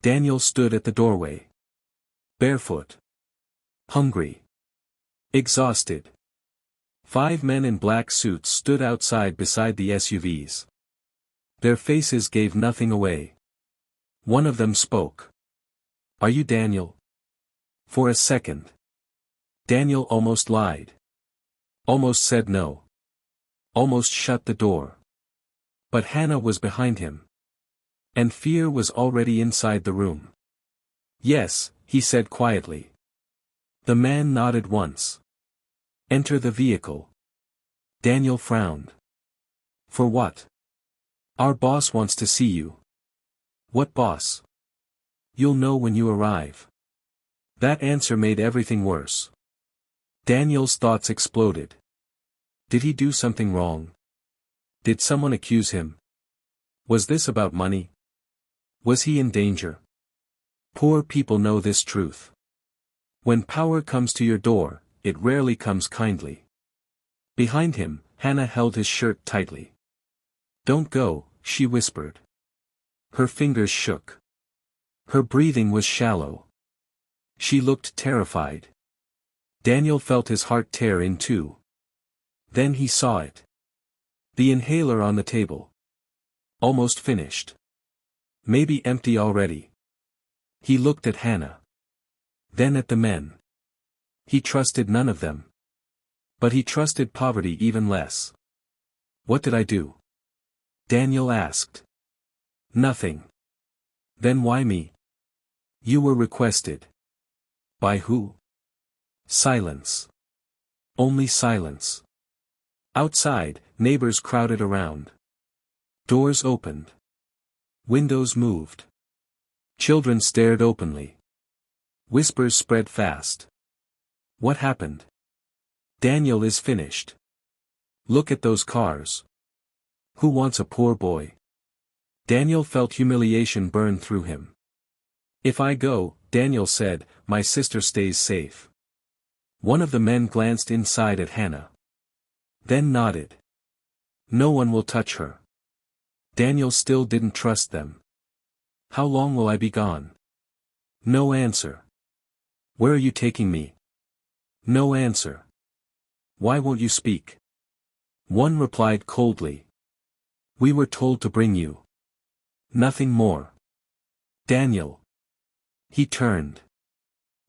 Daniel stood at the doorway. Barefoot. Hungry. Exhausted. 5 men in black suits stood outside beside the SUVs. Their faces gave nothing away. One of them spoke. "Are you Daniel?" For a second. Daniel almost lied. Almost said no. Almost shut the door. But Hannah was behind him. And fear was already inside the room. "Yes," he said quietly. The man nodded once. "Enter the vehicle." Daniel frowned. "For what?" "Our boss wants to see you." "What boss?" "You'll know when you arrive." That answer made everything worse. Daniel's thoughts exploded. Did he do something wrong? Did someone accuse him? Was this about money? Was he in danger? Poor people know this truth. When power comes to your door, it rarely comes kindly. Behind him, Hannah held his shirt tightly. "Don't go," she whispered. Her fingers shook. Her breathing was shallow. She looked terrified. Daniel felt his heart tear in two. Then he saw it. The inhaler on the table. Almost finished. Maybe empty already. He looked at Hannah. Then at the men. He trusted none of them. But he trusted poverty even less. "What did I do?" Daniel asked. "Nothing." "Then why me?" "You were requested." "By who?" Silence. Only silence. Outside, neighbors crowded around. Doors opened. Windows moved. Children stared openly. Whispers spread fast. "What happened?" "Daniel is finished. Look at those cars. Who wants a poor boy?" Daniel felt humiliation burn through him. "If I go," Daniel said, "my sister stays safe." One of the men glanced inside at Hannah. Then nodded. "No one will touch her." Daniel still didn't trust them. "How long will I be gone?" No answer. "Where are you taking me?" No answer. "Why won't you speak?" One replied coldly. "We were told to bring you." Nothing more. "Daniel." He turned.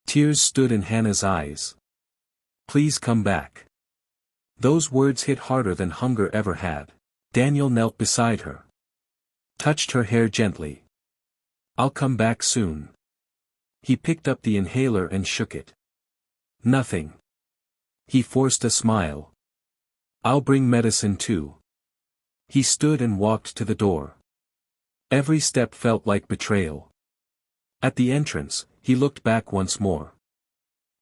Tears stood in Hannah's eyes. "Please come back." Those words hit harder than hunger ever had. Daniel knelt beside her. Touched her hair gently. "I'll come back soon." He picked up the inhaler and shook it. Nothing. He forced a smile. "I'll bring medicine too." He stood and walked to the door. Every step felt like betrayal. At the entrance, he looked back once more.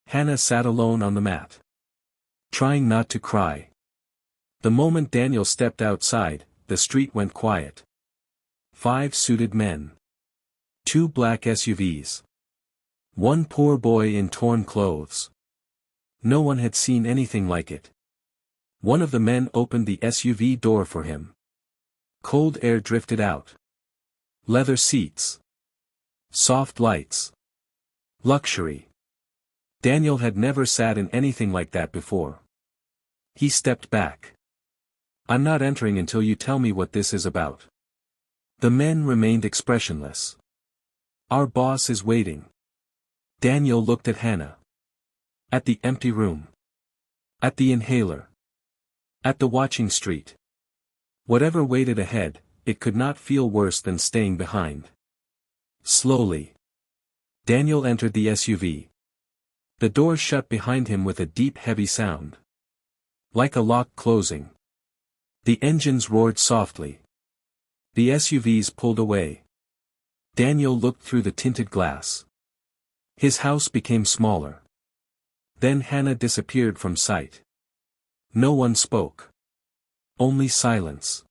Hannah sat alone on the mat. Trying not to cry. The moment Daniel stepped outside, the street went quiet. 5 suited men. 2 black SUVs. 1 poor boy in torn clothes. No one had seen anything like it. One of the men opened the SUV door for him. Cold air drifted out. Leather seats. Soft lights. Luxury. Daniel had never sat in anything like that before. He stepped back. "I'm not entering until you tell me what this is about." The men remained expressionless. "Our boss is waiting." Daniel looked at Hannah. At the empty room. At the inhaler. At the watching street. Whatever waited ahead, it could not feel worse than staying behind. Slowly. Daniel entered the SUV. The door shut behind him with a deep heavy sound. Like a lock closing. The engines roared softly. The SUVs pulled away. Daniel looked through the tinted glass. His house became smaller. Then Hannah disappeared from sight. No one spoke. Only silence.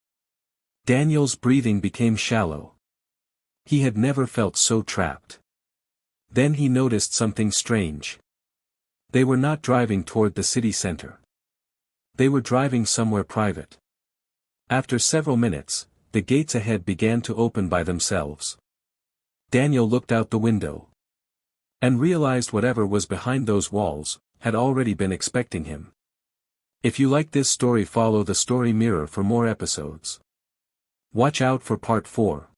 Daniel's breathing became shallow. He had never felt so trapped. Then he noticed something strange. They were not driving toward the city center. They were driving somewhere private. After several minutes, the gates ahead began to open by themselves. Daniel looked out the window. And realized whatever was behind those walls, had already been expecting him. If you like this story, follow the story mirror for more episodes. Watch out for part 4.